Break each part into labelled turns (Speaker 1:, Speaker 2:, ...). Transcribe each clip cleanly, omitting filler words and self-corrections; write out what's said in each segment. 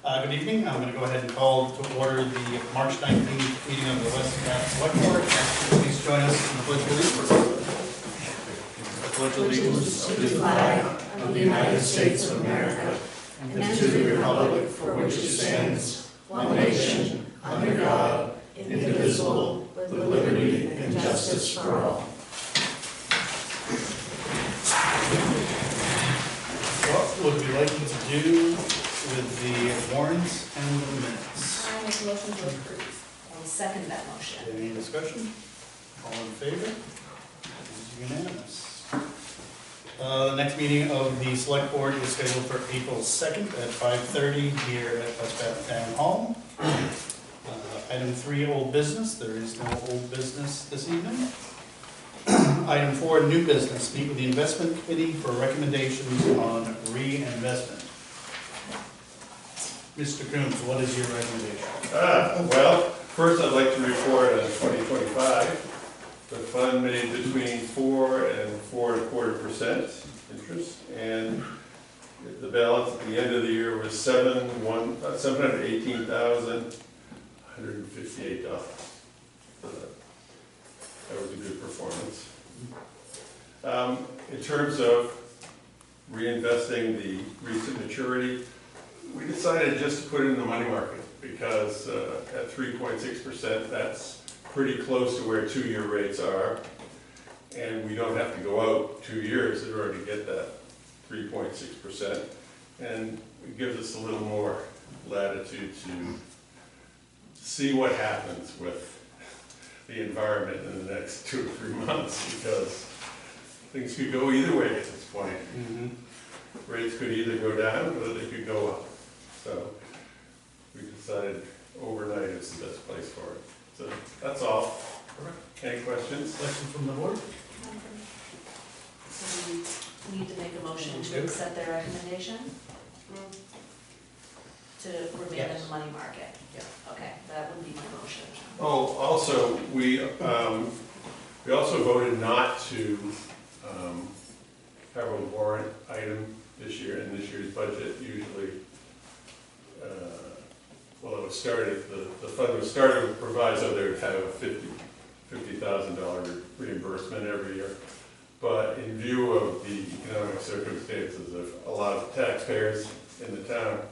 Speaker 1: Good evening. I'm going to go ahead and call to order the March 19th meeting of the West Bath Select Board. Please join us in the Pledge of Allegiance. I pledge allegiance
Speaker 2: to the flag of the United States of America and to the republic for which it stands, one nation, under God, indivisible, with liberty and justice for all.
Speaker 1: What would we like to do with the warrants and the minutes?
Speaker 2: I make a motion to approve. I'll second that motion.
Speaker 1: Any discussion? All in favor? It is unanimous. The next meeting of the Select Board is scheduled for April 2nd at 5:30 here at West Bath Town Hall. Item 3, old business. There is no old business this evening. Item 4, new business. Meet with the investment committee for recommendations on reinvestment. Mr. Coombs, what is your recommendation?
Speaker 3: Well, first I'd like to report on 2025. The fund made between 4 and 4.25% interest, and the balance at the end of the year was $718,158. That was a good performance. In terms of reinvesting the recent maturity, we decided just to put it in the money market because at 3.6%, that's pretty close to where 2-year rates are. And we don't have to go out 2 years in order to get that 3.6%. And it gives us a little more latitude to see what happens with the environment in the next 2 or 3 months, because things could go either way at this point. Rates could either go down or they could go up. So we decided overnight is the best place for it. So that's all. Any questions?
Speaker 1: Questions from the board?
Speaker 2: So we need to make a motion to accept their recommendation? To remain in the money market?
Speaker 1: Yeah.
Speaker 2: Okay, that would be my motion.
Speaker 3: Oh, also, we also voted not to have a warrant item this year in this year's budget. Usually, well, it was started, the fund was started with proviso they would have a $50,000 reimbursement every year. But in view of the economic circumstances of a lot of taxpayers in the town,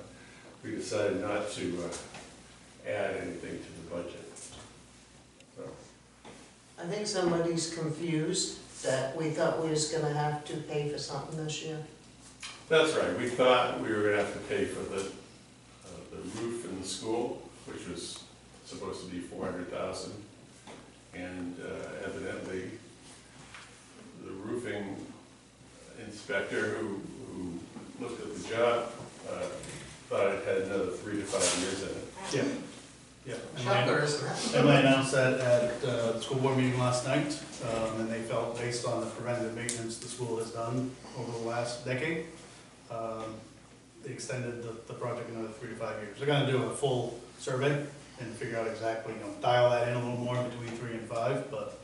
Speaker 3: we decided not to add anything to the budget. So.
Speaker 4: I think somebody's confused that we thought we was gonna have to pay for something this year.
Speaker 3: That's right. We thought we were going to have to pay for the roof in the school, which was supposed to be $400,000, and evidently the roofing inspector who looked at the job thought it had another 3 to 5 years in it.
Speaker 1: Yeah.
Speaker 4: Shocker, isn't it?
Speaker 1: And I announced that at the school board meeting last night, and they felt based on the preventative maintenance the school has done over the last decade, they extended the project another 3 to 5 years. They're going to do a full survey and figure out exactly, dial that in a little more between 3 and 5, but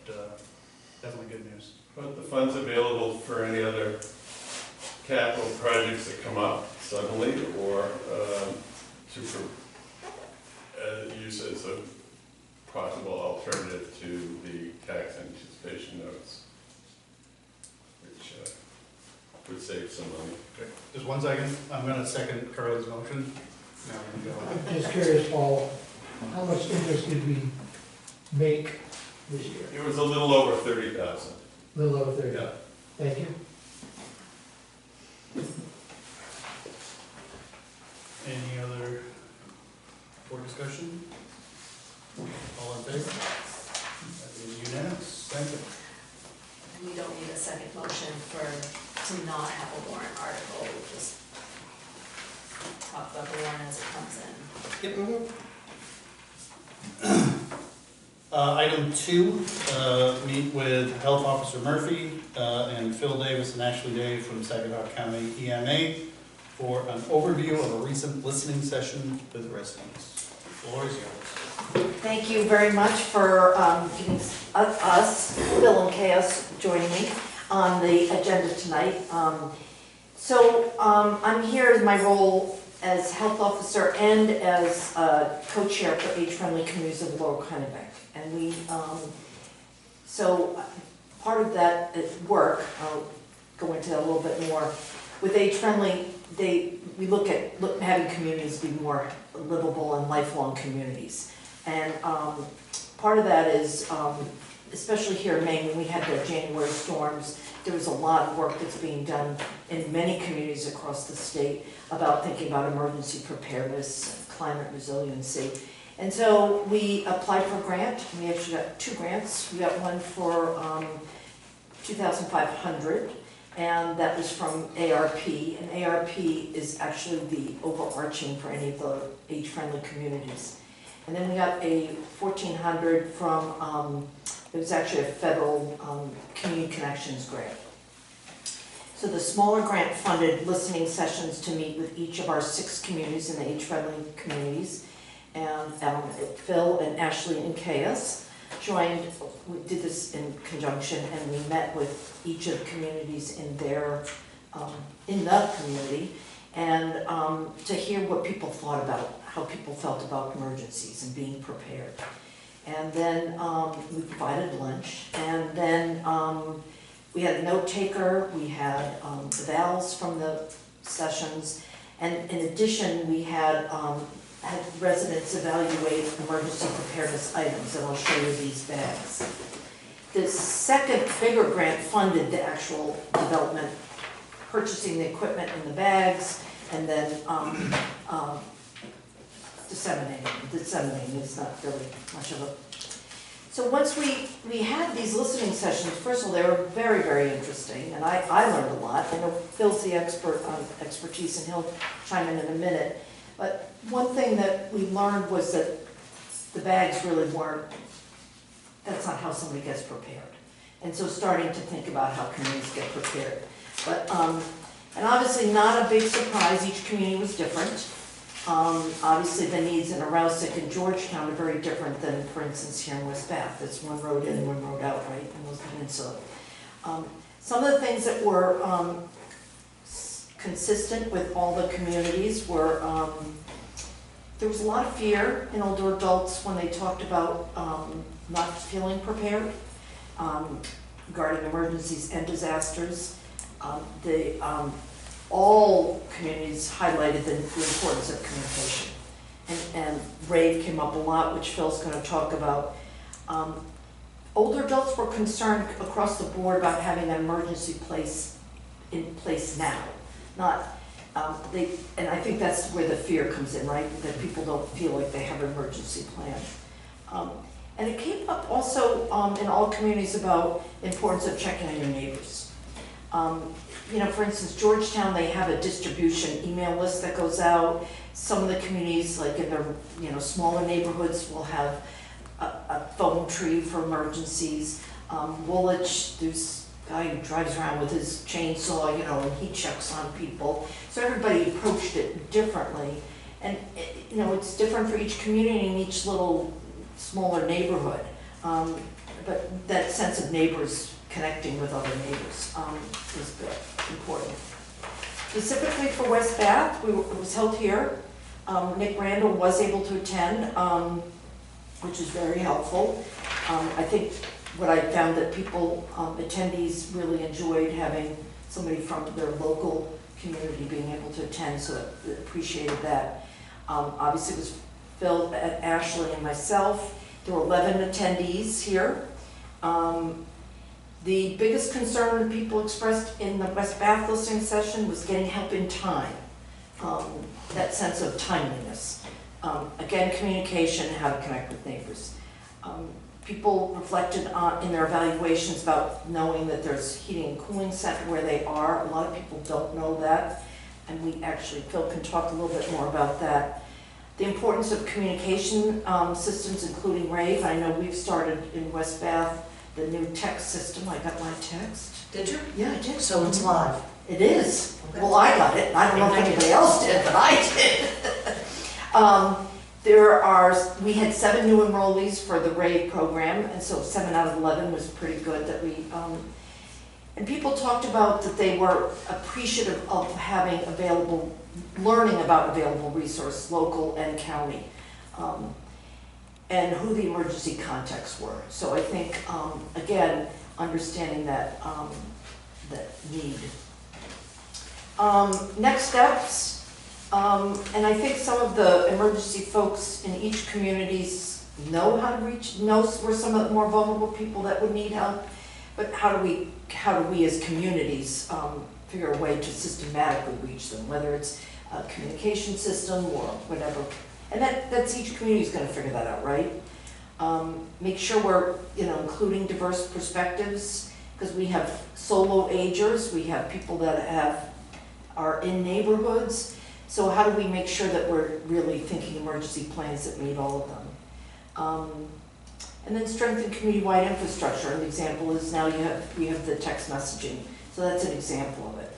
Speaker 1: definitely good news.
Speaker 3: But the fund's available for any other capital projects that come up suddenly, or to use as a possible alternative to the tax anticipation notes, which would save some money.
Speaker 1: Okay. Just 1 second. I'm going to second Carly's motion. Now we can go on.
Speaker 5: I'm just curious, Paul, how much interest did we make this year?
Speaker 3: It was a little over 30,000.
Speaker 5: A little over 30.
Speaker 3: Yeah.
Speaker 5: Thank you.
Speaker 1: Any other board discussion? All in favor? That is unanimous. Thank you.
Speaker 2: We don't need a second motion to not have a warrant article, we'll just talk about the warrant as it comes in.
Speaker 1: Item 2, meet with Health Officer Murphy and Phil Davis and Ashley Day from Saginaw County EMA for an overview of a recent listening session with residents. The floor is yours.
Speaker 6: Thank you very much for giving us, Bill and Chaos, joining me on the agenda tonight. I'm here as my role as health officer and as co-chair for Age-Friendly Communities of Lower Kennebec. And we, so part of that work, I'll go into that a little bit more. With Age-Friendly, we look at having communities be more livable and lifelong communities. And part of that is, especially here in Maine, when we had the January storms, there was a lot of work that's being done in many communities across the state about thinking about emergency preparedness, climate resiliency. And so we applied for a grant. We actually got 2 grants. We got one for $2,500, and that was from ARP. And ARP is actually the overarching for any of the age-friendly communities. And then we got a $1,400 from, it was actually a federal Community Connections grant. So the smaller grant funded listening sessions to meet with each of our 6 communities in the age-friendly communities. And Phil and Ashley and Caius joined, we did this in conjunction, and we met with each of the communities in their, in the community, and to hear what people thought about, how people felt about emergencies and being prepared. And then we provided lunch, and then we had a note taker, we had evals from the sessions, and in addition we had residents evaluate emergency preparedness items, and I'll show you these bags. The second bigger grant funded the actual development, purchasing the equipment in the bags, and then disseminating is not really much of a... So once we had these listening sessions, first of all, they were very, very interesting, and I learned a lot. I know Phil's the expert on expertise, and he'll chime in a minute. But one thing that we learned was that the bags really weren't, that's not how somebody gets prepared. And so starting to think about how communities get prepared. But, and obviously not a big surprise, each community was different. Obviously the needs in Aroustic and Georgetown are very different than, for instance, here in West Bath. It's one road in, one road out, right, in those peninsula. Some of the things that were consistent with all the communities were, there was a lot of fear in older adults when they talked about not feeling prepared regarding emergencies and disasters. All communities highlighted the importance of communication. And RAVE came up a lot, which Phil's going to talk about. Older adults were concerned across the board about having an emergency in place now. Not, and I think that's where the fear comes in, right? That people don't feel like they have an emergency plan. And it came up also in all communities about the importance of checking on your neighbors. You know, for instance, Georgetown, they have a distribution email list that goes out. Some of the communities, like in their smaller neighborhoods, will have a phone tree for emergencies. Woolwich, there's a guy who drives around with his chainsaw, and he checks on people. So everybody approached it differently. And, it's different for each community and each little smaller neighborhood. But that sense of neighbors connecting with other neighbors is important. Specifically for West Bath, it was held here. Nick Randall was able to attend, which was very helpful. I think what I found that attendees really enjoyed having somebody from their local community being able to attend, so they appreciated that. Obviously it was Phil, Ashley, and myself. There were 11 attendees here. The biggest concern people expressed in the West Bath listening session was getting help in time, that sense of timeliness. Again, communication, how to connect with neighbors. People reflected in their evaluations about knowing that there's heating and cooling center where they are. A lot of people don't know that, and Phil can talk a little bit more about that. The importance of communication systems, including RAVE. I know we've started in West Bath the new text system. I got my text.
Speaker 4: Did you?
Speaker 6: Yeah, I did.
Speaker 4: So it's live.
Speaker 6: It is.
Speaker 4: Okay.
Speaker 6: Well, I got it. I don't know if anybody else did, but I did. We had 7 new enrollees for the RAVE program, and so 7 out of 11 was pretty good that we, and people talked about that they were appreciative of having available learning about available resources, local and county, and who the emergency contacts were. So I think, again, understanding that, that need. Next steps, and I think some of the emergency folks in each communities know how to reach, knows where some of the more vulnerable people that would need help, but how do we as communities figure a way to systematically reach them, whether it's a communication system or whatever. And that's each community's gonna figure that out, right? Make sure we're, including diverse perspectives, because we have solo agers, we have people that are in neighborhoods. So how do we make sure that we're really thinking emergency plans that meet all of them? And then strengthen community-wide infrastructure. An example is now we have the text messaging. So that's an example of it.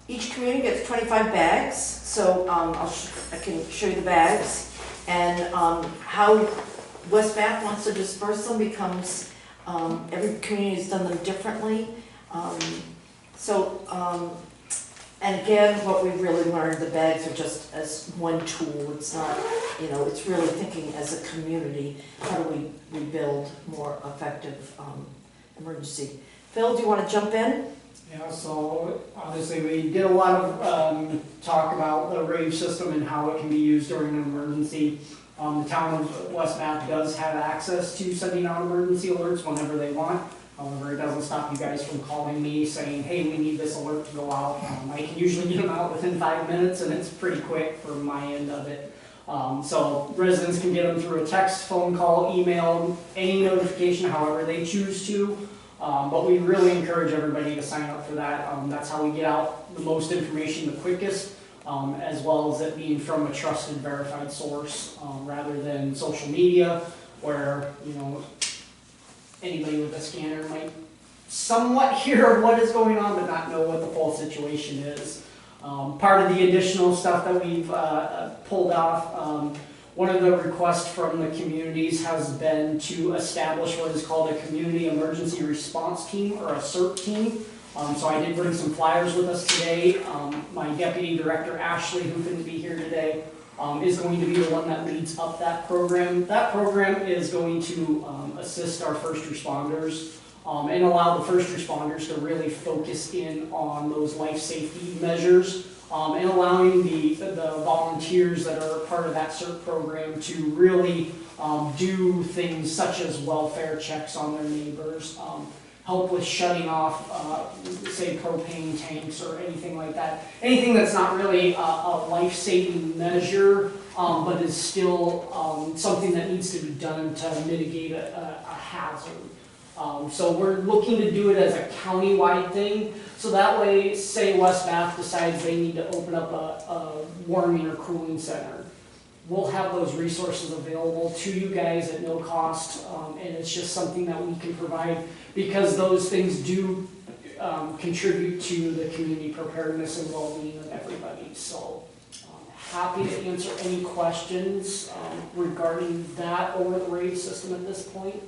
Speaker 6: Each community gets 25 bags. So I can show you the bags. And how West Bath wants to disperse them becomes, every community has done them differently. And again, what we've really learned, the bags are just as one tool. It's not, it's really thinking as a community, how do we build more effective emergency. Phil, do you want to jump in?
Speaker 7: Yeah, so obviously we did a lot of talk about the rave system and how it can be used during an emergency. The town of West Bath does have access to sending out emergency alerts whenever they want. However, it doesn't stop you guys from calling me saying, hey, we need this alert to go out. I can usually get them out within 5 minutes, and it's pretty quick for my end of it. So residents can get them through a text, phone call, email, any notification, however they choose to. But we really encourage everybody to sign up for that. That's how we get out the most information the quickest, as well as it being from a trusted, verified source, rather than social media, where, anybody with a scanner might somewhat hear what is going on, but not know what the full situation is. Part of the additional stuff that we've pulled off, one of the requests from the communities has been to establish what is called a Community Emergency Response Team, or a CERT team. So I did bring some flyers with us today. My Deputy Director, Ashley, who couldn't be here today, is going to be the one that leads up that program. That program is going to assist our first responders and allow the first responders to really focus in on those life safety measures, and allowing the volunteers that are part of that CERT program to really do things such as welfare checks on their neighbors, help with shutting off, say, propane tanks or anything like that. Anything that's not really a life-saving measure, but is still something that needs to be done to mitigate a hazard. So we're looking to do it as a county-wide thing. So that way, say West Bath decides they need to open up a warming or cooling center. We'll have those resources available to you guys at no cost, and it's just something that we can provide, because those things do contribute to the community preparedness and well-being of everybody. So happy to answer any questions regarding that or the rave system at this point.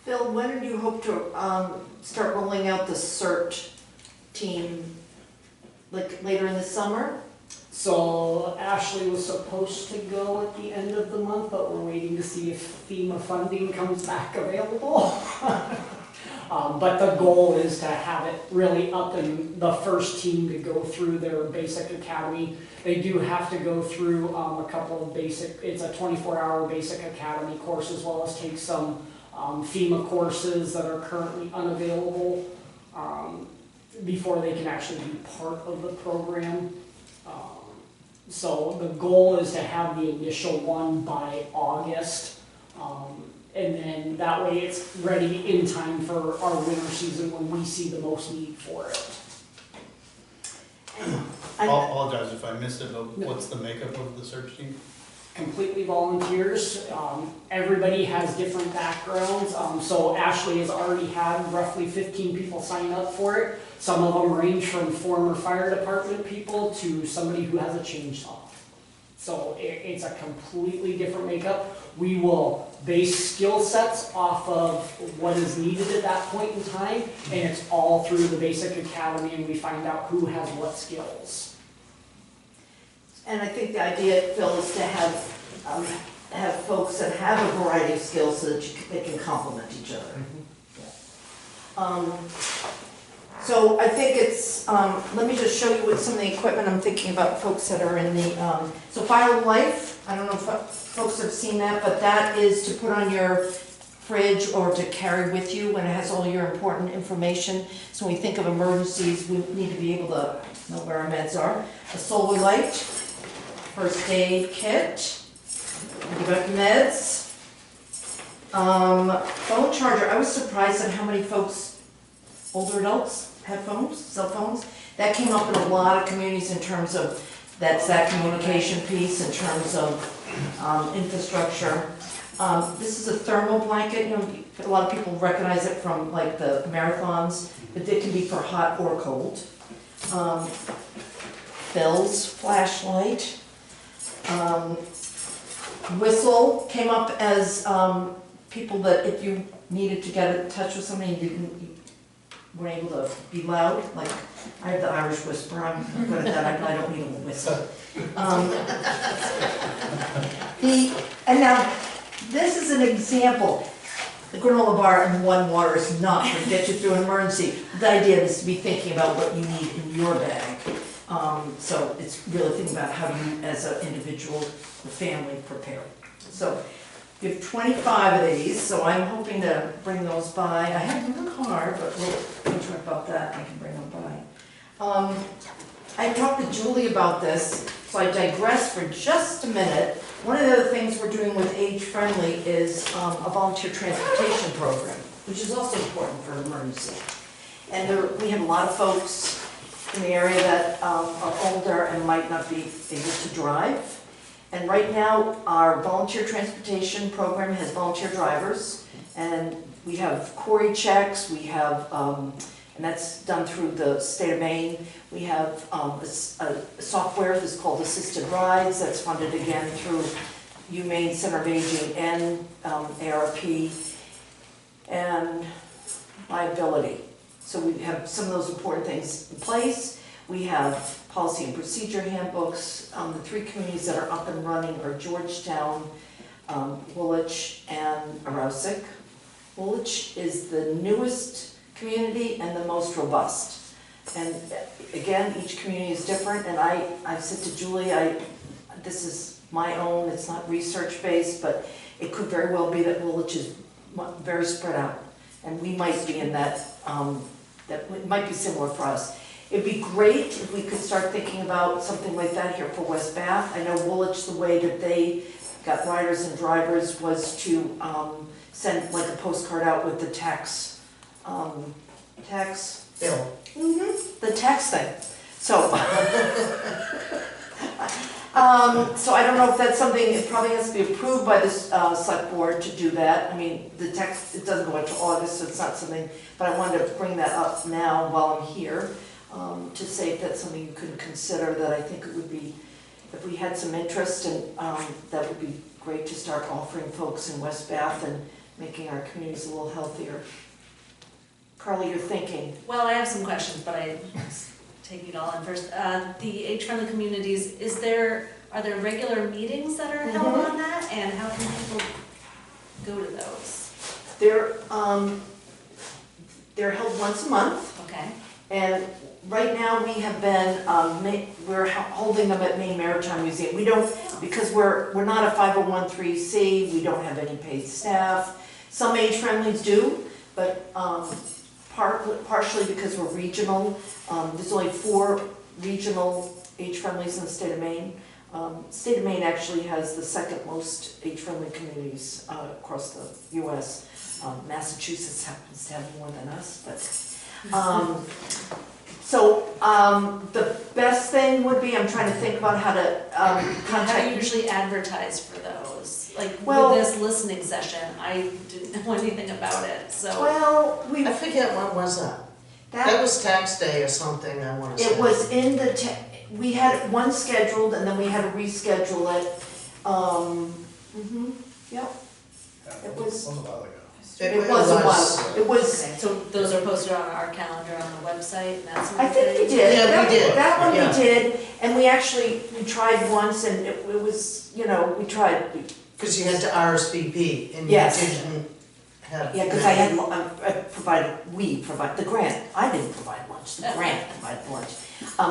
Speaker 6: Phil, when do you hope to start rolling out the CERT team? Like later in the summer?
Speaker 7: So Ashley was supposed to go at the end of the month, but we're waiting to see if FEMA funding comes back available. But the goal is to have it really up in the first team to go through their basic academy. They do have to go through a couple of basic, it's a 24-hour basic academy course, as well as take some FEMA courses that are currently unavailable before they can actually be part of the program. So the goal is to have the initial one by August, and then that way it's ready in time for our winter season when we see the most need for it.
Speaker 1: I apologize if I missed it, but what's the makeup of the search team?
Speaker 7: Completely volunteers. Everybody has different backgrounds. So Ashley has already had roughly 15 people sign up for it. Some of them range from former fire department people to somebody who has a chainsaw. So it's a completely different makeup. We will base skill sets off of what is needed at that point in time, and it's all through the basic academy, and we find out who has what skills.
Speaker 6: And I think the idea, Phil, is to have folks that have a variety of skills so that they can complement each other. So I think it's, let me just show you what some of the equipment I'm thinking about, folks that are in the, so Fire Life, I don't know if folks have seen that, but that is to put on your fridge or to carry with you when it has all your important information. So when we think of emergencies, we need to be able to know where our meds are. A solar light, first aid kit, give up meds. Phone charger, I was surprised at how many folks, older adults, have phones, cell phones. That came up in a lot of communities in terms of that communication piece, in terms of infrastructure. This is a thermal blanket. You know, a lot of people recognize it from like the marathons, but it can be for hot or cold. Phil's flashlight. Whistle came up as people that if you needed to get in touch with somebody and you weren't able to be loud, like I have the Irish whisper, I'm good at that, I don't need a whistle. And now, this is an example. The granola bar and one water is not going to get you through an emergency. The idea is to be thinking about what you need in your bag. So it's really thinking about how you, as an individual, the family, prepare. So we have 25 of these, so I'm hoping to bring those by. I have them in the car, but we'll talk about that, I can bring them by. I talked to Julie about this, so I digress for just a minute. One of the other things we're doing with Age Friendly is a volunteer transportation program, which is also important for an emergency. And we have a lot of folks in the area that are older and might not be able to drive. And right now, our volunteer transportation program has volunteer drivers, and we have Corey checks, we have, and that's done through the state of Maine. We have a software that's called Assisted Rides, that's funded again through UMaine Center of Aging and ARP, and liability. So we have some of those important things in place. We have policy and procedure handbooks. The 3 communities that are up and running are Georgetown, Woolwich, and Arousik. Woolwich is the newest community and the most robust. And again, each community is different, and I said to Julie, this is my own, it's not research-based, but it could very well be that Woolwich is very spread out, and we might be in that, it might be similar for us. It'd be great if we could start thinking about something like that here for West Bath. I know Woolwich, the way that they got riders and drivers was to send like a postcard out with the tax bill. The tax thing. So, so I don't know if that's something, it probably has to be approved by the select board to do that. I mean, the text, it doesn't go until August, so it's not something, but I wanted to bring that up now while I'm here. To say if that's something you could consider, that I think it would be, if we had some interest, and that would be great to start offering folks in West Bath and making our communities a little healthier. Carly, you're thinking.
Speaker 2: Well, I have some questions, but I take it all in first. The age-friendly communities, are there regular meetings that are held on that, and how can people go to those?
Speaker 6: They're held once a month.
Speaker 2: Okay.
Speaker 6: And right now we have been, we're holding them at Maine Maritime Museum. We don't, because we're not a 501(c), we don't have any paid staff. Some age friendlies do, but partially because we're regional. There's only 4 regional age friendlies in the state of Maine. State of Maine actually has the 2nd most age friendly communities across the US. Massachusetts happens to have more than us, but the best thing would be, I'm trying to think about how to contact.
Speaker 2: How do you usually advertise for those? Like
Speaker 6: Well,
Speaker 2: with this listening session, I didn't know anything about it, so.
Speaker 6: Well,
Speaker 4: I forget, when was that? That was tax day or something, I want to say.
Speaker 6: It was in the, We had one scheduled and then we had to reschedule it. Yep,
Speaker 1: Yeah,
Speaker 6: It was-
Speaker 1: a while ago.
Speaker 6: it was a while, it was,
Speaker 2: Okay, so those are posted on our calendar on the website, and that's.
Speaker 6: I think we did.
Speaker 4: Yeah, we did.
Speaker 6: That one
Speaker 4: Yeah.
Speaker 6: we did, and we tried once and it was, we tried,
Speaker 4: Because you had to RSVP and you
Speaker 6: Yes.
Speaker 4: didn't have.
Speaker 6: yeah, because the grant, I didn't provide lunch, the grant provided lunch.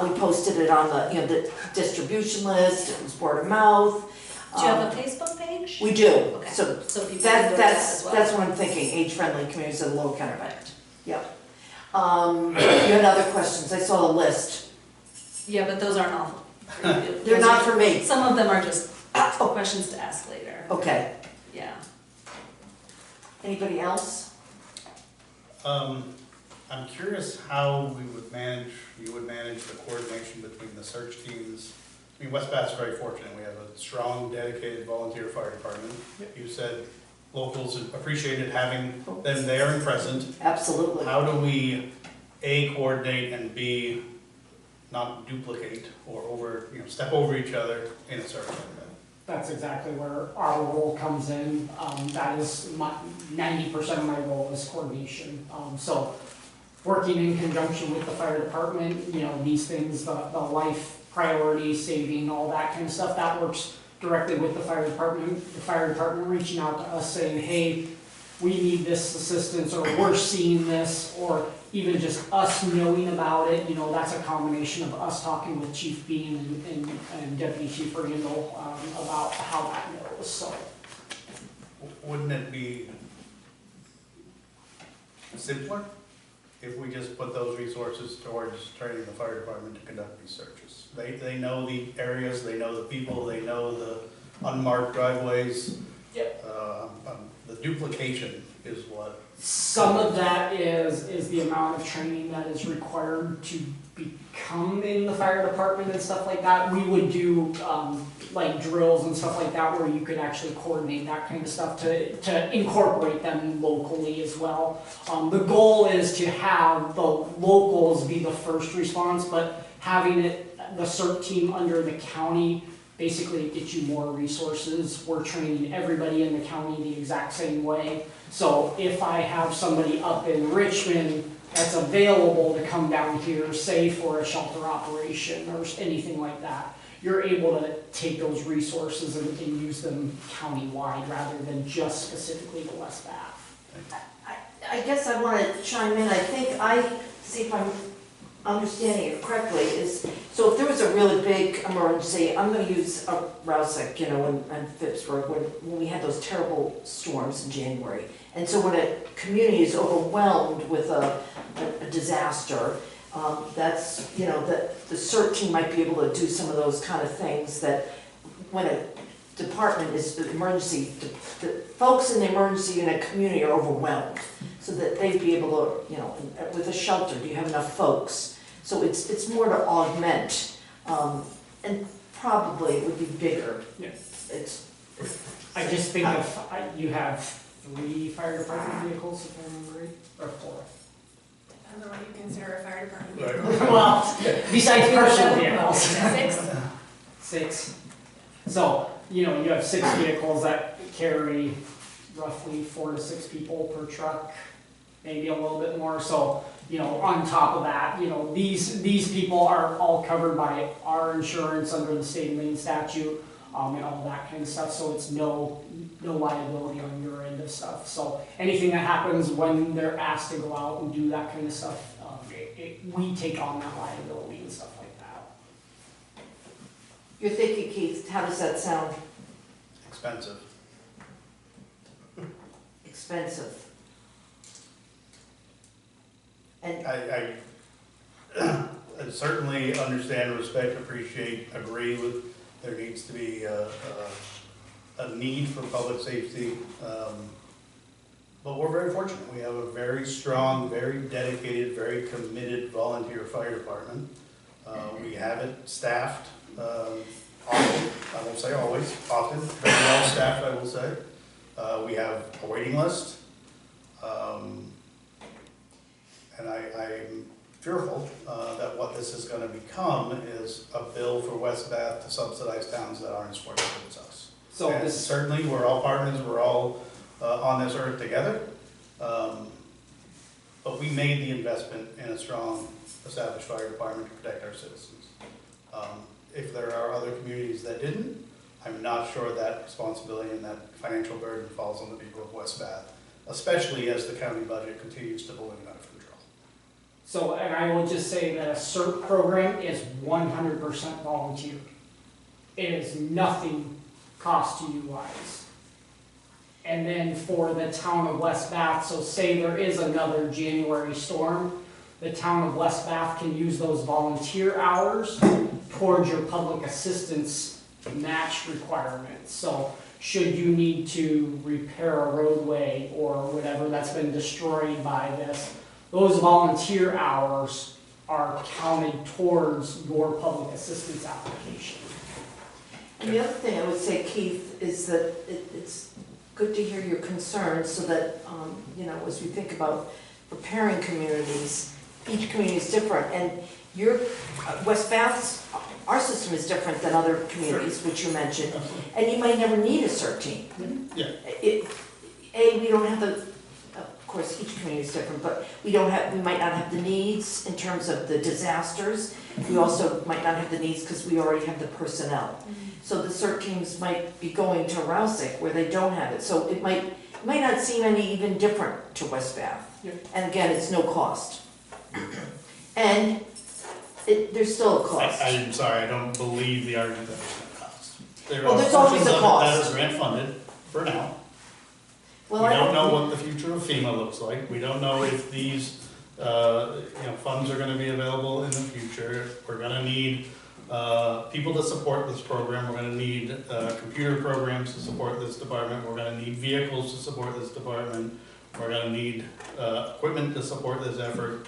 Speaker 6: We posted it on the distribution list, it was word of mouth.
Speaker 2: Do you have a Facebook page?
Speaker 6: We do,
Speaker 2: Okay.
Speaker 6: so
Speaker 2: So people can go to that as well.
Speaker 6: that's what I'm thinking, age-friendly communities of the Lower Kennebec. Yep. You had other questions, I saw a list.
Speaker 2: Yeah, but those aren't all. for you.
Speaker 6: They're
Speaker 2: Those
Speaker 6: not
Speaker 2: are-
Speaker 6: for me.
Speaker 2: Some of them are just questions to ask later.
Speaker 6: Okay,
Speaker 2: Yeah.
Speaker 6: anybody else?
Speaker 1: I'm curious how you would manage the coordination between the search teams. I mean, West Bath's very fortunate, we have a strong, dedicated volunteer fire department. You said locals appreciated having them there and present.
Speaker 6: Absolutely.
Speaker 1: How do we, A, coordinate, and B, not duplicate or step over each other in a search like that?
Speaker 7: That's exactly where our role comes in. That is 90% of my role is coordination. So working in conjunction with the fire department, these things, the life priority, saving, all that kind of stuff, that works directly with the fire department. The fire department reaching out to us saying, hey, we need this assistance, or we're seeing this, or even just us knowing about it. That's a combination of us talking with Chief Bean and Deputy Chief Randall about how that goes. So
Speaker 1: Wouldn't it be simpler if we just put those resources towards training the fire department to conduct these searches? They know the areas, they know the people, they know the unmarked driveways.
Speaker 7: Yep.
Speaker 1: The duplication is what.
Speaker 7: some of that is the amount of training that is required to become in the fire department and stuff like that. We would do like drills and stuff like that where you could actually coordinate that kind of stuff to incorporate them locally as well. The goal is to have the locals be the first response, but having the CERT team under the county, basically it gets you more resources. We're training everybody in the county the exact same way. So if I have somebody up in Richmond that's available to come down here, say for a shelter operation or anything like that, you're able to take those resources and use them countywide rather than just specifically to West Bath.
Speaker 6: I guess I want to chime in. See if I'm understanding it correctly, so if there was a really big emergency, I'm going to use Rouseck, and Phippsburg, when we had those terrible storms in January. And so when a community is overwhelmed with a disaster, that's, the CERT team might be able to do some of those kind of things that when a department is emergency, the folks in the emergency in a community are overwhelmed, so that they'd be able to, with a shelter, do you have enough folks? So it's more to augment, and probably it would be bigger.
Speaker 7: Yeah.
Speaker 6: I
Speaker 7: just think you have 3 fire department vehicles, if I remember right, or 4.
Speaker 8: Depends on what you consider a fire department.
Speaker 1: Right.
Speaker 7: Well, besides personal vehicles.
Speaker 8: 6?
Speaker 7: 6. So, you have 6 vehicles that carry roughly 4 to 6 people per truck, maybe a little bit more. So, on top of that, these people are all covered by our insurance under the state of Maine statute, and all that kind of stuff. So it's no liability on your end of stuff. So anything that happens when they're asked to go out and do that kind of stuff, we take on that liability and stuff like that.
Speaker 6: You're thinking, Keith, how does that sound?
Speaker 1: Expensive.
Speaker 6: Expensive. And
Speaker 1: I certainly understand, respect, appreciate, agree with, there needs to be a need for public safety. But we're very fortunate. We have a very strong, very dedicated, very committed volunteer fire department. We have it staffed often, I won't say always, often, very well staffed, I will say. We have a waiting list. And I fearful that what this is gonna become is a bill for West Bath to subsidize towns that aren't as fortunate as us.
Speaker 7: So
Speaker 1: And
Speaker 7: this,
Speaker 1: certainly, we're all partners, we're all on this earth together. But we made the investment in a strong, established fire department to protect our citizens. If there are other communities that didn't, I'm not sure that responsibility and that financial burden falls on the people of West Bath, especially as the county budget continues to balloon out of control.
Speaker 7: so, and I will just say that a CERT program is 100% volunteer. It is nothing cost to you guys. And then for the town of West Bath, so say there is another January storm, the town of West Bath can use those volunteer hours towards your public assistance match requirements. So should you need to repair a roadway or whatever that's been destroyed by this, those volunteer hours are counted towards your public assistance application.
Speaker 6: And the other thing I would say, Keith, is that it's good to hear your concerns so that, you know, as we think about preparing communities, each community is different. And your, West Bath's, our system is different than other communities, which you mentioned. And you might never need a CERT team.
Speaker 1: Yeah.
Speaker 6: We don't have the, of course, each community is different, but we might not have the needs in terms of the disasters. We also might not have the needs because we already have the personnel. So the CERT teams might be going to Rouseck where they don't have it. So it might not seem any even different to West Bath.
Speaker 7: Yeah.
Speaker 6: And again, it's no cost. And there's still a cost.
Speaker 1: I'm sorry, I don't believe the argument that there's no cost.
Speaker 6: Well, there's always a
Speaker 1: That
Speaker 6: cost.
Speaker 1: is grant funded for now. We
Speaker 6: Well, I
Speaker 1: don't know what the future of FEMA looks like. We don't know if these, funds are gonna be available in the future. We're gonna need, people to support this program. We're gonna need, computer programs to support this department. We're gonna need vehicles to support this department. We're gonna need, equipment to support this effort.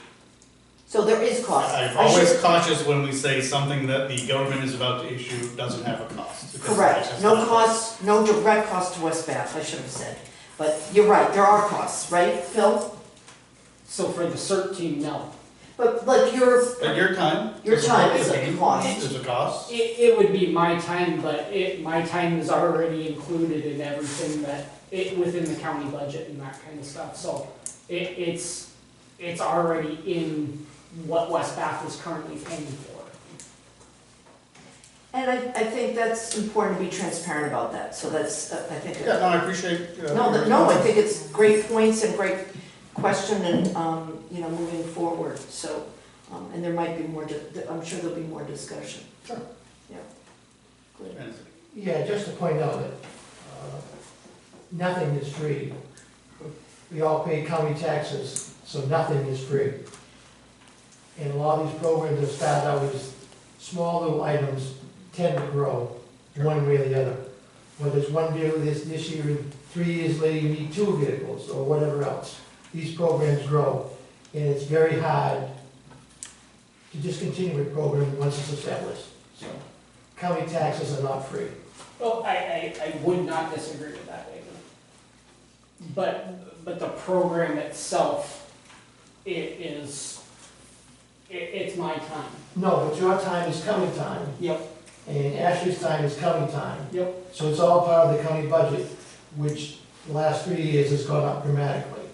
Speaker 6: So there is cost.
Speaker 1: I'm
Speaker 6: I should-
Speaker 1: always cautious when we say something that the government is about to issue doesn't have a cost. because
Speaker 6: Correct,
Speaker 1: that's just
Speaker 6: no
Speaker 1: not-
Speaker 6: cost, no direct cost to West Bath, I should have said. But you're right, there are costs, right, Phil?
Speaker 7: So for the CERT team, no.
Speaker 6: But like
Speaker 1: But your time.
Speaker 6: Your
Speaker 1: to support
Speaker 6: time is
Speaker 1: the
Speaker 6: a
Speaker 1: team
Speaker 6: cost.
Speaker 1: Is a cost.
Speaker 7: It would be my time, but my time is already included in everything within the county budget and that kind of stuff. So it's already in what West Bath is currently paying for.
Speaker 6: And I think that's important to be transparent about that, so that's, I think.
Speaker 1: Yeah, no, I appreciate.
Speaker 6: No, I think it's great points and great question and, moving forward, so, and there might be more, I'm sure there'll be more discussion.
Speaker 1: Sure.
Speaker 6: Yeah. Good.
Speaker 5: Yeah, just to point out that nothing is free. We all pay county taxes, so nothing is free. And a lot of these programs that start out as small little items tend to grow one way or the other. Whether it's one vehicle this year, and 3 years later you need 2 vehicles, or whatever else. These programs grow, and it's very hard to just continue a program once it's established. So, county taxes are not free.
Speaker 7: Well, I would not disagree with that, David. But the program itself, it's my time.
Speaker 5: No, but your time is coming time,
Speaker 7: Yep,
Speaker 5: and Ashley's time is coming time.
Speaker 7: yep.
Speaker 5: So it's all part of the county budget, which the last 3 years has gone up dramatically,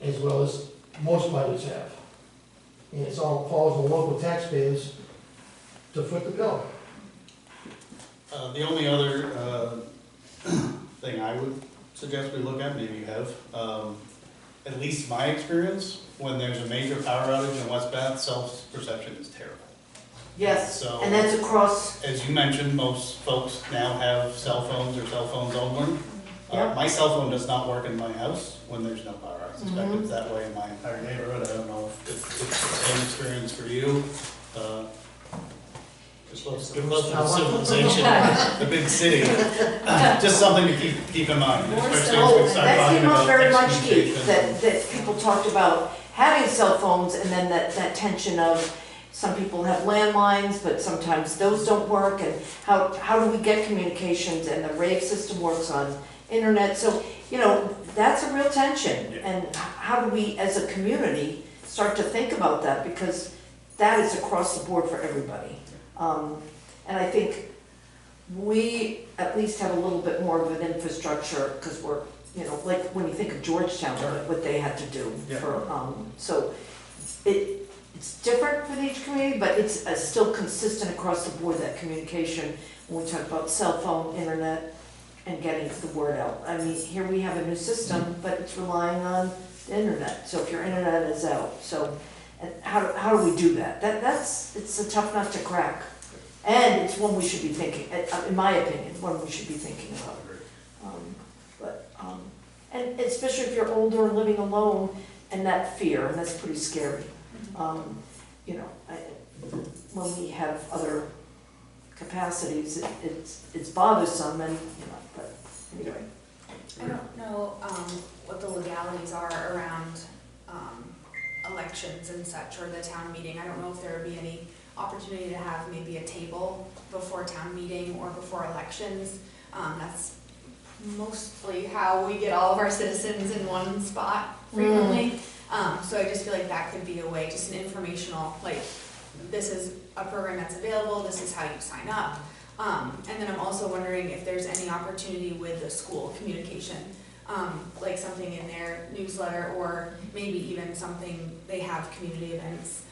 Speaker 5: as well as most budgets have. And it's all falls on local taxpayers to foot the bill.
Speaker 1: The only other thing I would suggest we look at, maybe you have, at least my experience, when there's a major power outage in West Bath, self-perception is terrible.
Speaker 6: Yes,
Speaker 1: So-
Speaker 6: and that's across,
Speaker 1: As you mentioned, most folks now have cell phones or cell phones only.
Speaker 6: Yeah.
Speaker 1: My cell phone does not work in my house when there's no power. I suspect
Speaker 6: Mhm.
Speaker 1: it's that way in my entire neighborhood. I don't know if it's the same experience for you. Just love for civilization, the big city. Just something to keep in mind, especially as we start
Speaker 6: that
Speaker 1: talking
Speaker 6: came up
Speaker 1: about
Speaker 6: very much, Keith,
Speaker 1: excommunication.
Speaker 6: that people talked about having cell phones and then that tension of some people have landlines, but sometimes those don't work, and how do we get communications, and the rave system works on internet, so, that's a real tension.
Speaker 1: Yeah.
Speaker 6: And how do we, as a community, start to think about that, because that is across the board for everybody. And I think we at least have a little bit more of an infrastructure, because we're, you know, like when you think of Georgetown, what they had to do
Speaker 1: Yeah.
Speaker 6: for, so it's different for each community, but it's still consistent across the board, that communication, when we talk about cell phone, internet, and getting the word out. I mean, here we have a new system, but it's relying on the internet, so if your internet is out, so, and how do we do that? It's a tough nut to crack. And it's one we should be thinking, in my opinion, one we should be thinking about. And especially if you're older, living alone, and that fear, and that's pretty scary. You know, when we have other capacities, it's bothersome, and, you know, but anyway.
Speaker 8: I don't know what the legalities are around elections and such, or the town meeting. I don't know if there would be any opportunity to have maybe a table before town meeting or before elections. That's mostly how we get all of our citizens in one spot frequently. So I just feel like that could be a way, just an informational, like, this is a program that's available, this is how you sign up. And then I'm also wondering if there's any opportunity with the school communication, like something in their newsletter, or maybe even something, they have community events,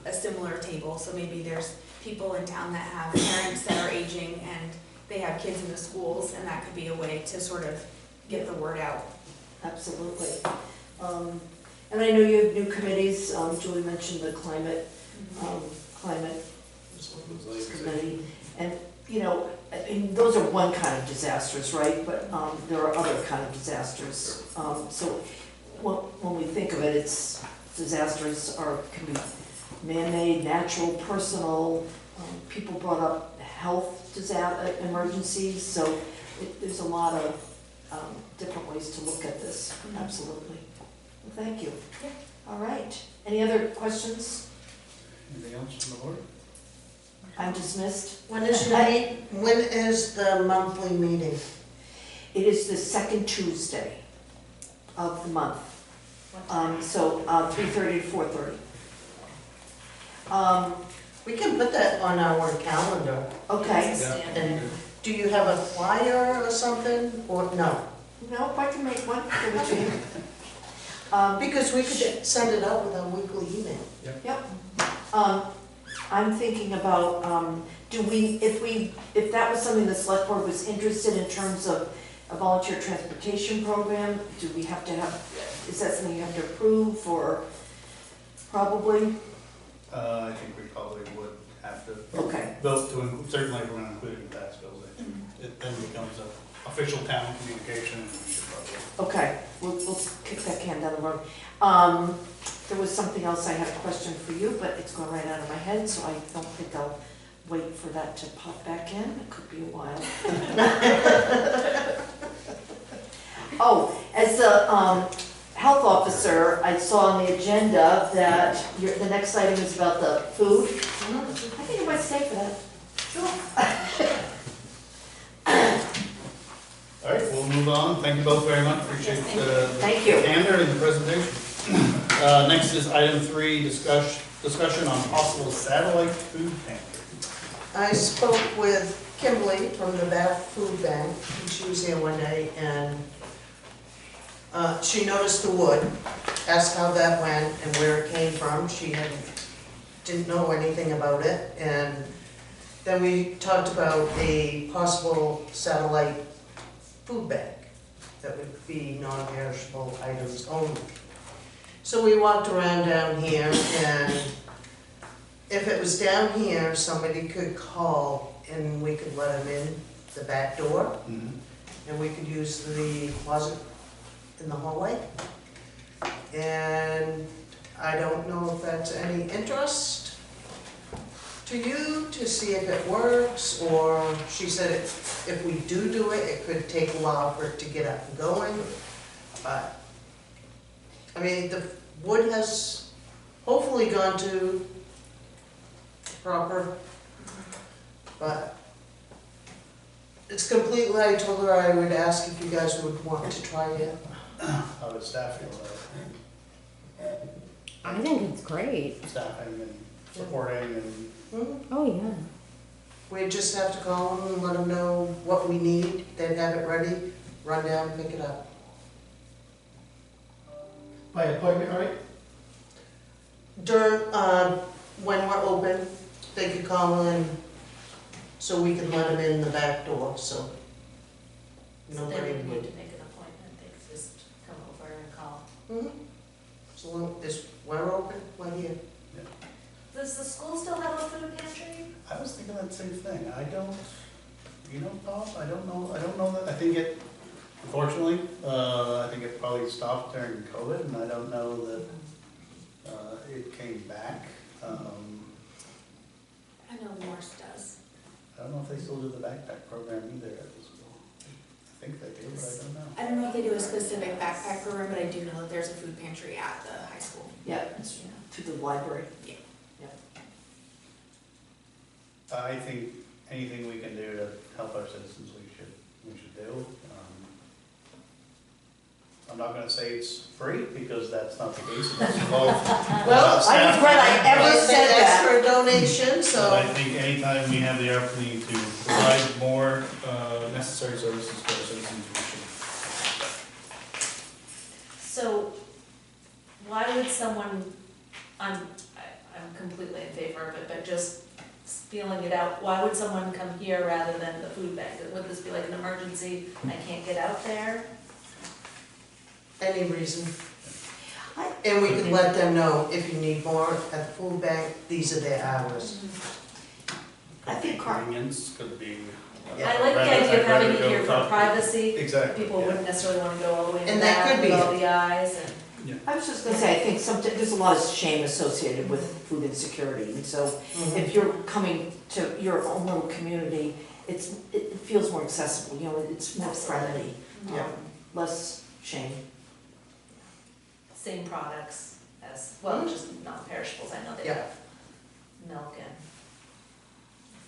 Speaker 8: a similar table, so maybe there's people in town that have parents that are aging and they have kids in the schools, and that could be a way to sort of get the word out.
Speaker 6: Absolutely. And I know you have new committees, Julie mentioned the climate committee, and, you know, I mean, those are one kind of disasters, right? But there are other kind of disasters. So when we think of it, it's disasters can be man-made, natural, personal. People brought up health emergencies, so there's a lot of different ways to look at this. Absolutely. Well, thank you.
Speaker 8: Yeah.
Speaker 6: All right. Any other questions?
Speaker 1: Anything else from the board?
Speaker 6: I'm dismissed.
Speaker 4: When is the monthly meeting?
Speaker 6: It is the second Tuesday of the month. So 3:30 to 4:30.
Speaker 4: We can put that on our calendar.
Speaker 6: Okay.
Speaker 4: And do you have a flyer or something, or no?
Speaker 6: No, I can make one, give it to you.
Speaker 4: Because we could send it out with a weekly email.
Speaker 6: Yep. I'm thinking about, if that was something the select board was interested in terms of a volunteer transportation program, do we have to have, is that something you have to approve, or probably?
Speaker 1: I think we probably would have to.
Speaker 6: Okay.
Speaker 1: Vote to, certainly if we're gonna include it in tax bills, it then becomes an official town communication, and we should probably.
Speaker 6: Okay, we'll kick that can down the road. There was something else I had a question for you, but it's gone right out of my head, so I don't think I'll wait for that to pop back in. It could be a while. Oh, as the health officer, I saw on the agenda that the next item is about the food. I think I might stay for that.
Speaker 1: All right, we'll move on. Thank you both very much. Appreciate the
Speaker 6: Thank you.
Speaker 1: candor in the presentation. Next is item 3, discussion on possible satellite food pantry.
Speaker 4: I spoke with Kimberly from the Bath Food Bank, and she was here one day, and she noticed the wood, asked how that went and where it came from. She didn't know anything about it, and then we talked about a possible satellite food bank that would be non-perishable items only. So we walked around down here, and if it was down here, somebody could call and we could let them in the back door, and we could use the closet in the hallway. And I don't know if that's any interest to you to see if it works, or she said if we do it, it could take a while for it to get up and going. But, I mean, the wood has hopefully gone to proper, but it's completely, I told her I would ask if you guys would want to try it.
Speaker 1: How does staff feel about it?
Speaker 2: I think it's great.
Speaker 1: staffing and supporting and,
Speaker 4: Mhm.
Speaker 2: Oh, yeah.
Speaker 4: We just have to call them and let them know what we need, they'd have it ready, run down, pick it up.
Speaker 5: By appointment, right?
Speaker 4: During, when we're open, they could call in, so we can let them in the back door, so
Speaker 9: So they
Speaker 4: nobody
Speaker 9: wouldn't need
Speaker 4: would.
Speaker 9: to make an appointment, they could just come over and call.
Speaker 4: Mhm. So long as we're open, we're here.
Speaker 9: Does the school still have a food pantry?
Speaker 1: I was thinking that same thing. I don't, you know, Bob, I don't know that, I think it, unfortunately, I think it probably stopped during COVID, and I don't know that, it came back.
Speaker 8: I know Morse does.
Speaker 1: I don't know if they still do the backpack program either at the school. I think they do, but I don't know.
Speaker 8: I don't know if they do a specific backpack program, but I do know that there's a food pantry at the high school.
Speaker 6: Yeah, it's to the library.
Speaker 1: I think anything we can do to help our citizens, we should do. I'm not gonna say it's free, because that's not the case. It's involved.
Speaker 6: Well, I regret I ever
Speaker 4: Plus, they
Speaker 6: said
Speaker 4: ask
Speaker 6: that.
Speaker 4: for a donation,
Speaker 1: But
Speaker 4: so.
Speaker 1: I think anytime we have the opportunity to provide more necessary services to our citizens, we should.
Speaker 9: So why would someone, I'm completely in favor of it, but just feeling it out, why would someone come here rather than the food bank? Would this be like an emergency, I can't get out there?
Speaker 4: Any reason.
Speaker 6: I-
Speaker 4: And we can let them know, if you need more at the food bank, these are their hours.
Speaker 6: I think Car-
Speaker 1: Convenience could be.
Speaker 9: I like the idea of having it here for privacy.
Speaker 1: Exactly.
Speaker 9: People
Speaker 1: yeah.
Speaker 9: wouldn't necessarily wanna go all the way in the
Speaker 4: And that
Speaker 9: back
Speaker 4: could
Speaker 9: with
Speaker 4: be
Speaker 9: all
Speaker 4: it.
Speaker 9: the eyes and.
Speaker 6: I was just gonna say, I think there's a lot of shame associated with food insecurity, and so if you're coming to your own little community, it feels more accessible, you know, it's more friendly,
Speaker 4: Yeah.
Speaker 6: less shame.
Speaker 9: Same products as, well, just non-perishables, I know they
Speaker 4: Yeah.
Speaker 9: have milk and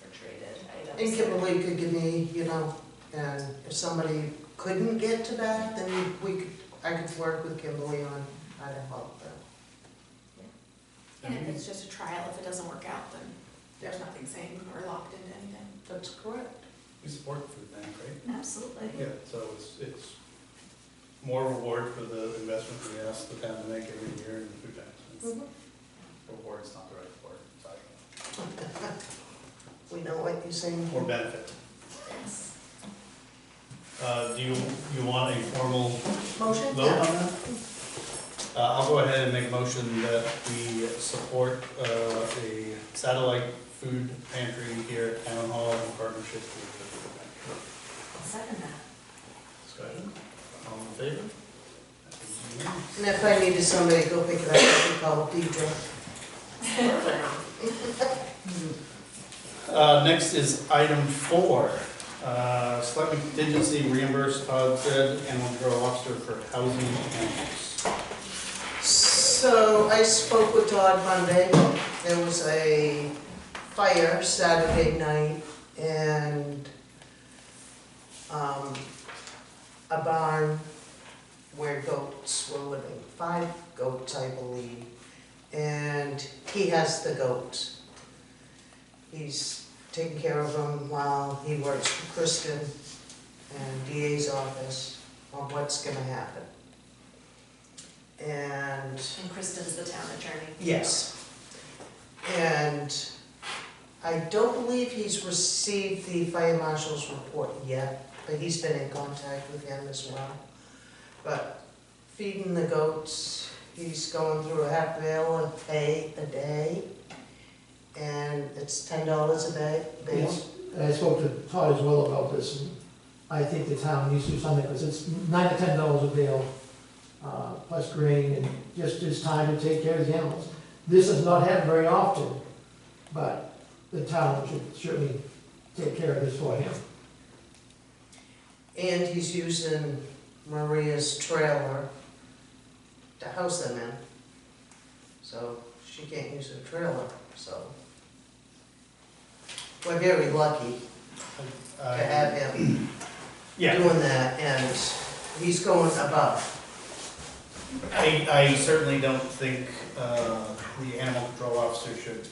Speaker 9: refrigerated items.
Speaker 4: And Kimberly could give me, you know, and if somebody couldn't get to that, then I could work with Kimberly on how to help them.
Speaker 8: And if it's just a trial, if it doesn't work out, then there's nothing saying we're locked into anything.
Speaker 4: That's correct.
Speaker 1: We support the food bank, right?
Speaker 9: Absolutely.
Speaker 1: Yeah, so it's more reward for the investment we ask the town to make every year in the food bank. Reward's not the right word, sorry.
Speaker 4: We know what you're saying.
Speaker 1: Or benefit.
Speaker 9: Yes.
Speaker 1: Do you want a formal
Speaker 4: Motion?
Speaker 1: vote on that? I'll go ahead and make a motion that we support a satellite food pantry here at Town Hall in partnership with the food bank.
Speaker 9: I'll second that.
Speaker 1: Discussion? All in favor? That is unanimous.
Speaker 4: And if I needed somebody to go pick it up, I could call Deidre.
Speaker 1: Next is item 4. Selectmen contingency reimburse Todd said animal control officer for housing animals.
Speaker 4: So I spoke with Todd Monday. There was a fire Saturday night and a barn where goats were living, 5 goats, I believe. And he has the goats. He's taking care of them while he works for Kristen and DA's office on what's gonna happen. And
Speaker 9: And Kristen's the town attorney.
Speaker 4: yes. And I don't believe he's received the fire marshal's report yet, but he's been in contact with him as well. But feeding the goats, he's going through a half bale of hay a day, and it's $10 a day.
Speaker 5: Yes. And I spoke to Todd as well about this, and I think the town needs to do something, because it's $9 to $10 a bale, plus grain, and just his time to take care of the animals. This is not happened very often, but the town should certainly take care of this for him.
Speaker 4: And he's using Maria's trailer to house them in. So she can't use her trailer, so. We're very lucky to have him
Speaker 1: Yeah,
Speaker 4: doing that, and he's going above.
Speaker 1: I certainly don't think the animal control officer should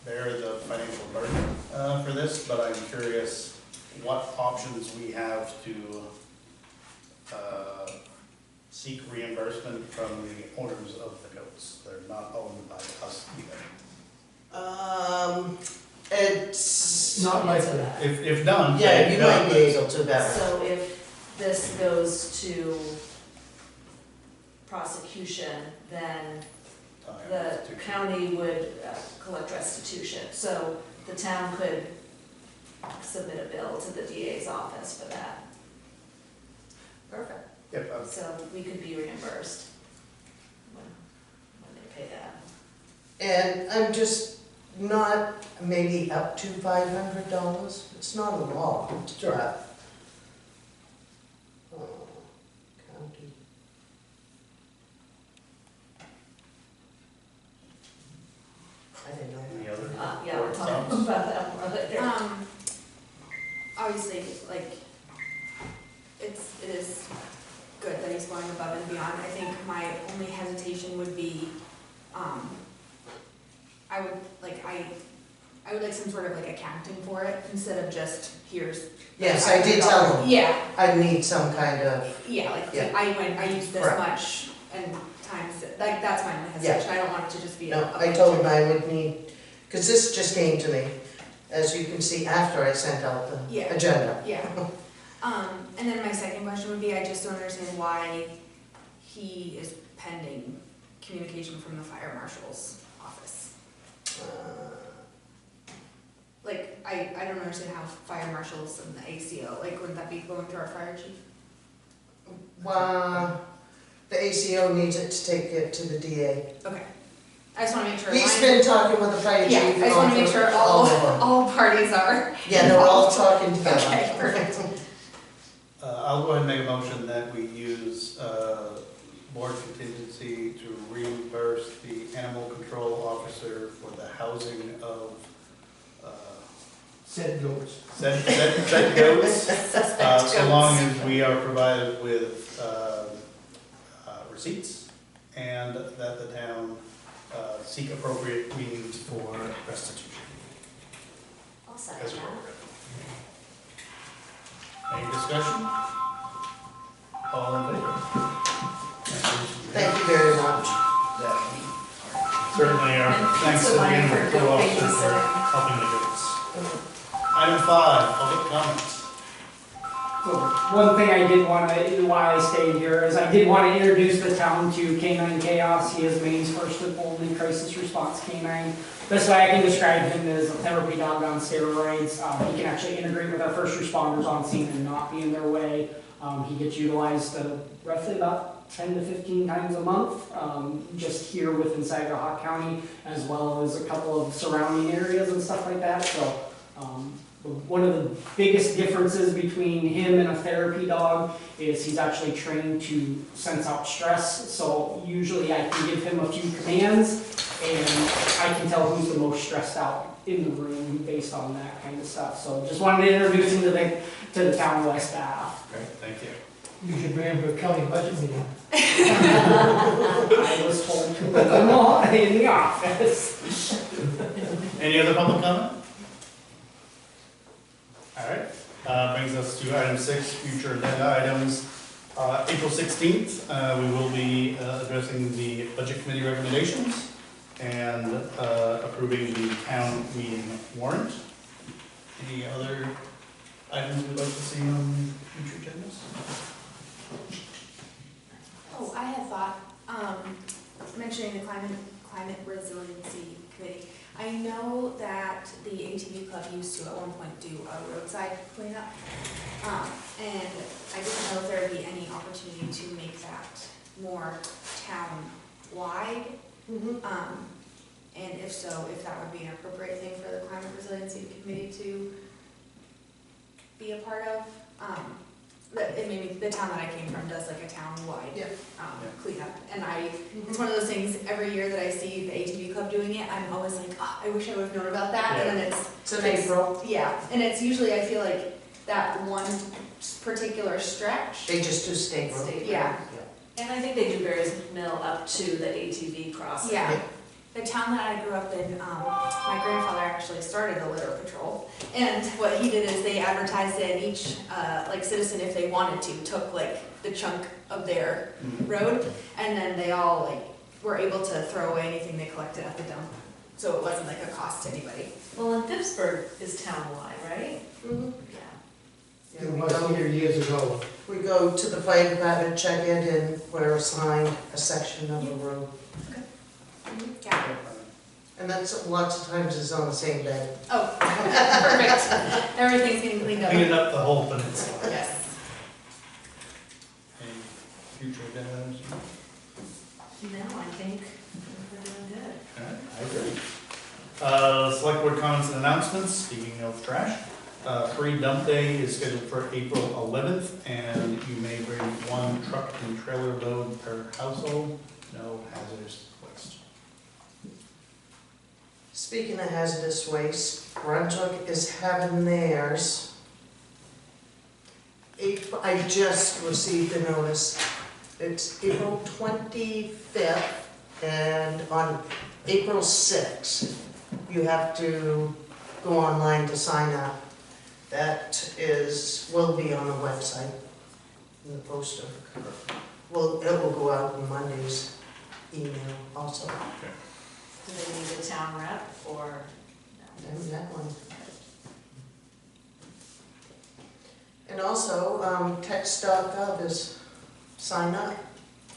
Speaker 1: bear the financial burden for this, but I'm curious what options we have to seek reimbursement from the owners of the goats. They're not owned by us either.
Speaker 4: It's,
Speaker 5: Not likely.
Speaker 1: If done.
Speaker 4: yeah, you might be
Speaker 1: then
Speaker 4: able to better.
Speaker 9: So if this goes to prosecution, then
Speaker 1: time
Speaker 9: the
Speaker 1: to-
Speaker 9: county would collect restitution. So the town could submit a bill to the DA's office for that.
Speaker 4: Perfect.
Speaker 1: Yep,
Speaker 9: So we could be reimbursed when they pay that.
Speaker 4: And I'm just not, maybe up to $500, it's not a lot,
Speaker 1: Sure.
Speaker 4: but. County. I didn't know.
Speaker 1: any other?
Speaker 9: Yeah, we'll talk about that more later.
Speaker 8: Obviously, like, it is good that he's going above and beyond. I think my only hesitation would be, I would like some sort of like accounting for it instead of just, here's.
Speaker 4: Yes, I did tell them,
Speaker 8: Yeah,
Speaker 4: I need some kind of,
Speaker 8: yeah, like,
Speaker 4: Yeah.
Speaker 8: I used this
Speaker 4: Correct.
Speaker 8: much and times, like, that's my only hesitation. I don't want it to just be a.
Speaker 4: no, I told them I would need, because this just came to me, as you can see, after I sent out the
Speaker 8: Yeah.
Speaker 4: agenda.
Speaker 8: Yeah. And then my second question would be, I just don't understand why he is pending communication from the fire marshal's office. Like, I don't understand how fire marshals and the ACO, like, wouldn't that be going through our fire chief?
Speaker 4: Well, the ACO needs it to take it to the DA.
Speaker 8: Okay. I just wanna make sure.
Speaker 4: He's been talking with the fire chief.
Speaker 8: Yeah, I just wanna make sure all
Speaker 4: over.
Speaker 8: parties are.
Speaker 4: Yeah, they're all talking together.
Speaker 8: Okay, perfect.
Speaker 1: I'll go ahead and make a motion that we use board contingency to reimburse the animal control officer for the housing of
Speaker 5: Said goats.
Speaker 1: said goats, so long as we are provided with receipts and that the town seek appropriate means for restitution.
Speaker 9: I'll second
Speaker 1: As
Speaker 9: that.
Speaker 1: appropriate. Any discussion? All in favor?
Speaker 4: Thank you very much.
Speaker 1: Certainly are. Thanks to the
Speaker 9: Money
Speaker 1: animal
Speaker 9: for
Speaker 1: control
Speaker 9: goat
Speaker 1: officer for
Speaker 9: babysitting.
Speaker 1: helping the goats. Item 5, public comments.
Speaker 7: So one thing I did want to, why I stayed here, is I did want to introduce the town to Canine Chaos. He is Maine's first and only crisis response canine. Best way I can describe him is a therapy dog on steroids. He can actually integrate with our first responders on scene and not be in their way. He gets utilized roughly about 10 to 15 times a month, just here within Saginaw County, as well as a couple of surrounding areas and stuff like that. So one of the biggest differences between him and a therapy dog is he's actually trained to sense out stress. So usually I can give him a few commands and I can tell who's the most stressed out in the room based on that kind of stuff. So just wanted to introduce him to the town west staff.
Speaker 1: Great, thank you.
Speaker 5: You should bring him to a county budget meeting.
Speaker 7: I was told to put them all in the office.
Speaker 1: Any other public comment? All right, brings us to item 6, future agenda items. April 16th, we will be addressing the budget committee recommendations and approving the town meeting warrant. Any other items we'd like to see on future agendas?
Speaker 8: Oh, I had thought, mentioning the climate resiliency committee. I know that the ATV club used to at one point do a roadside cleanup. And I didn't know if there would be any opportunity to make that more town-wide. And if so, if that would be an appropriate thing for the climate resiliency committee to be a part of. It made me, the town that I came from does like a town-wide
Speaker 4: Yeah.
Speaker 8: cleanup, and it's one of those things, every year that I see the ATV club doing it, I'm always like, oh, I wish I would have known about that, and then
Speaker 4: It's in April.
Speaker 8: yeah, and it's usually, I feel like, that one particular stretch.
Speaker 4: They just do state road.
Speaker 8: Yeah.
Speaker 9: And I think they do Berry's Mill up to the ATV crossing.
Speaker 8: Yeah, the town that I grew up in, my grandfather actually started the litter patrol. And what he did is they advertised it, and each, like citizen, if they wanted to, took like the chunk of their road. And then they all like were able to throw away anything they collected at the dump. So it wasn't like a cost to anybody.
Speaker 9: Well, and Phippsburg is townwide, right?
Speaker 4: Mhm.
Speaker 9: Yeah.
Speaker 4: Yeah,
Speaker 5: It
Speaker 4: we
Speaker 5: was
Speaker 4: go,
Speaker 5: here years ago.
Speaker 4: we go to the fire department, check in, and we're assigned a section of the road.
Speaker 8: Yeah.
Speaker 4: And that's, lots of times it's on the same day.
Speaker 8: Oh, perfect. Everything's getting cleaned up.
Speaker 1: Cleaning up the whole peninsula.
Speaker 8: Yes.
Speaker 1: Any future agenda items?
Speaker 9: No, I think we're doing good.
Speaker 1: All right, I agree. Select board comments and announcements, speaking of trash. Free dump day is scheduled for April 11th, and you may bring one truck and trailer load per household, no hazardous waste.
Speaker 4: Speaking of hazardous waste, Brunswick is having theirs. I just received a notice. It's April 25th, and on April 6th, you have to go online to sign up. That will be on the website, in the poster. Well, it will go out in Monday's email also.
Speaker 9: Do they need a town rep or no?
Speaker 4: And that one. And also, text.gov is sign up.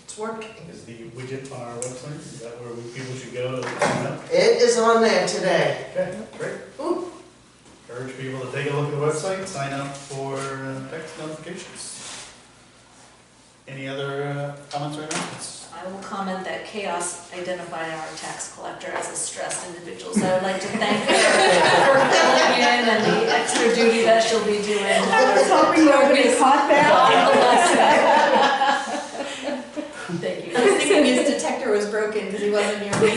Speaker 4: It's working.
Speaker 1: Is the widget on our website, is that where people should go to sign up?
Speaker 4: It is on there today.
Speaker 1: Okay, great.
Speaker 4: Ooh.
Speaker 1: Encourage people to take a look at the website, sign up for text notifications. Any other comments or announcements?
Speaker 9: I will comment that Chaos identified our tax collector as a stressed individual, so I would like to thank her for filling in and the extra duty that she'll be doing.
Speaker 6: I was hoping nobody caught that.
Speaker 9: Thank you.
Speaker 8: I was thinking his detector was broken because he wasn't near me.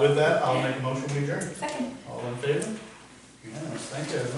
Speaker 1: With that, I'll make a motion to adjourn.
Speaker 8: Second.
Speaker 1: All in favor? Unanimous, thank you, everyone.